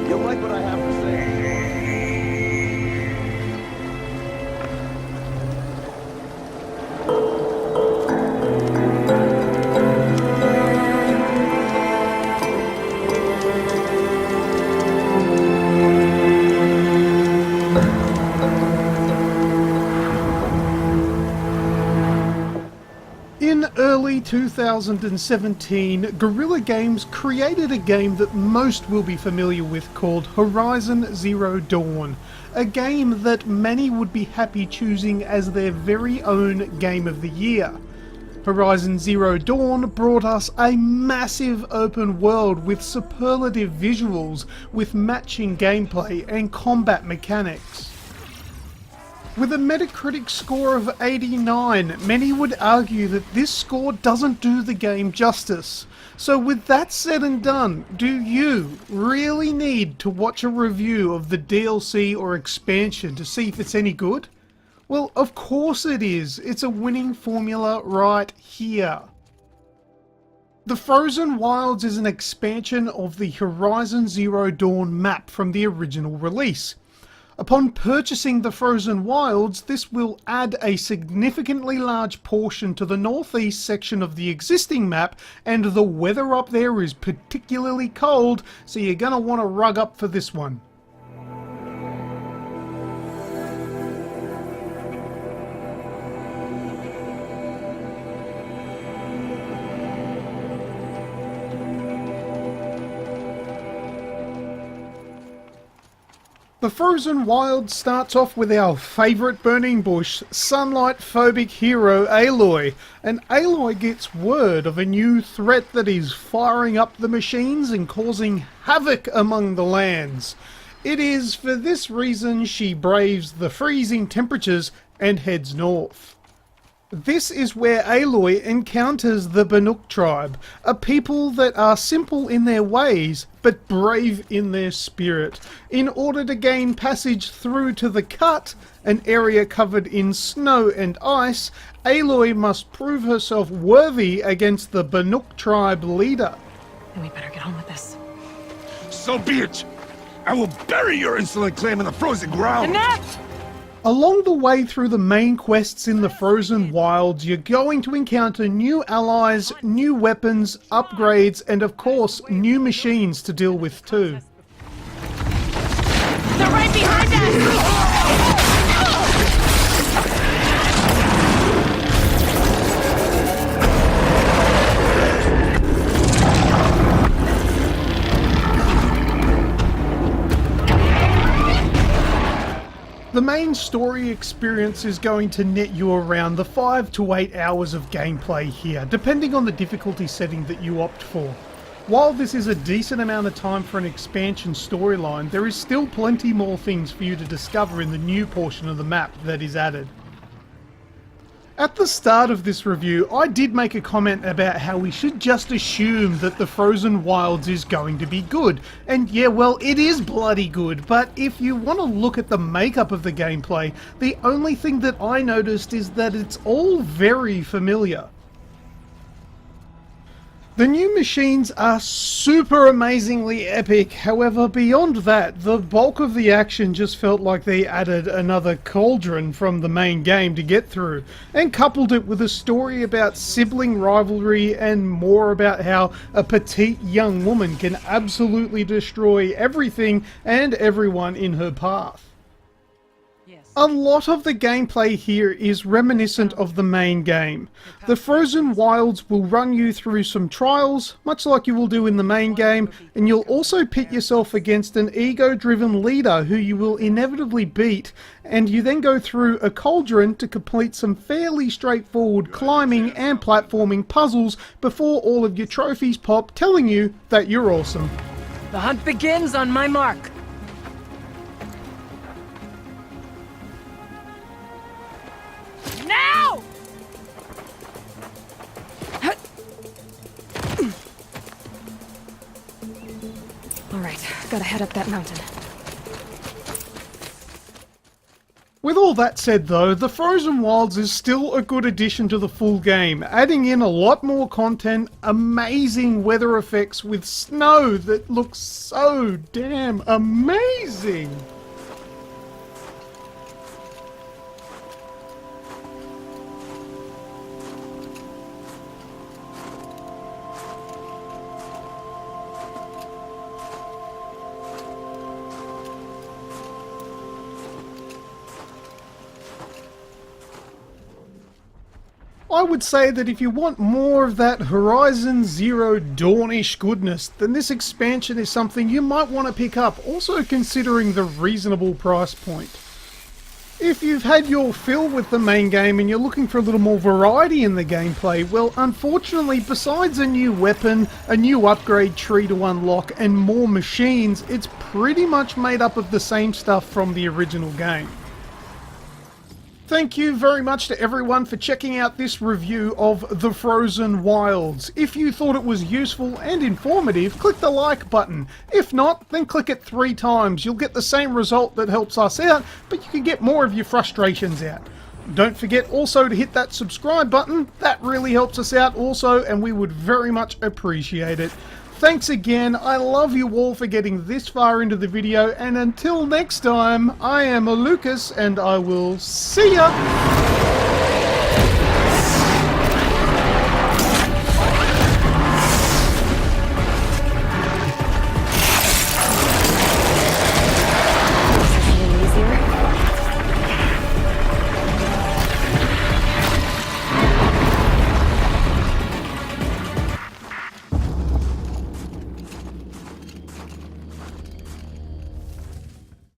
You'll like what I have to say. In early 2017, Guerrilla Games created a game that most will be familiar with called Horizon Zero Dawn, a game that many would be happy choosing as their very own Game of the Year. Horizon Zero Dawn brought us a massive open world with superlative visuals, with matching gameplay and combat mechanics. With a Metacritic score of 89, many would argue that this score doesn't do the game justice. So with that said and done, do you really need to watch a review of the DLC or expansion to see if it's any good? Well, of course it is. It's a winning formula right here. The Frozen Wilds is an expansion of the Horizon Zero Dawn map from the original release. Upon purchasing the Frozen Wilds, this will add a significantly large portion to the northeast section of the existing map, and the weather up there is particularly cold, so you're gonna want to rug up for this one. The Frozen Wild starts off with our favourite burning bush, sunlight-phobic hero Aloy, and Aloy gets word of a new threat that is firing up the machines and causing havoc among the lands. It is for this reason she braves the freezing temperatures and heads north. This is where Aloy encounters the Banuk tribe, a people that are simple in their ways, but brave in their spirit. In order to gain passage through to the Cut, an area covered in snow and ice, Aloy must prove herself worthy against the Banuk tribe leader. Then we better get on with this. So be it! I will bury your insolent claim in the frozen ground! Enough! Along the way through the main quests in the Frozen Wilds, you're going to encounter new allies, new weapons, upgrades, and of course, new machines to deal with too. They're right behind us! The main story experience is going to net you around the 5 to 8 hours of gameplay here, depending on the difficulty setting that you opt for. While this is a decent amount of time for an expansion storyline, there is still plenty more things for you to discover in the new portion of the map that is added. At the start of this review, I did make a comment about how we should just assume that the Frozen Wilds is going to be good. And yeah, well, it is bloody good, but if you want to look at the makeup of the gameplay, the only thing that I noticed is that it's all very familiar. The new machines are super amazingly epic, however beyond that, the bulk of the action just felt like they added another cauldron from the main game to get through, and coupled it with a story about sibling rivalry and more about how a petite young woman can absolutely destroy everything and everyone in her path. A lot of the gameplay here is reminiscent of the main game. The Frozen Wilds will run you through some trials, much like you will do in the main game, and you'll also pit yourself against an ego-driven leader who you will inevitably beat, and you then go through a cauldron to complete some fairly straightforward climbing and platforming puzzles before all of your trophies pop, telling you that you're awesome. The hunt begins on my mark. Now! All right, gotta head up that mountain. With With all that said though, the Frozen Wilds is still a good addition to the full game, adding in a lot more content, amazing weather effects with snow that looks so damn amazing! I would say that if you want more of that Horizon Zero Dawn-ish goodness, then this expansion is something you might want to pick up, also considering the reasonable price point. If you've had your fill with the main game and you're looking for a little more variety in the gameplay, well, unfortunately, besides a new weapon, a new upgrade tree to unlock, and more machines, it's pretty much made up of the same stuff from the original game. Thank you very much to everyone for checking out this review of The Frozen Wilds. If you thought it was useful and informative, click the like button. If not, then click it 3 times. You'll get the same result that helps us out, but you can get more of your frustrations out. Don't forget also to hit that subscribe button. That really helps us out also, and we would very much appreciate it. Thanks again, I love you all for getting this far into the video, and until next time, I am Lucas, and I will see ya!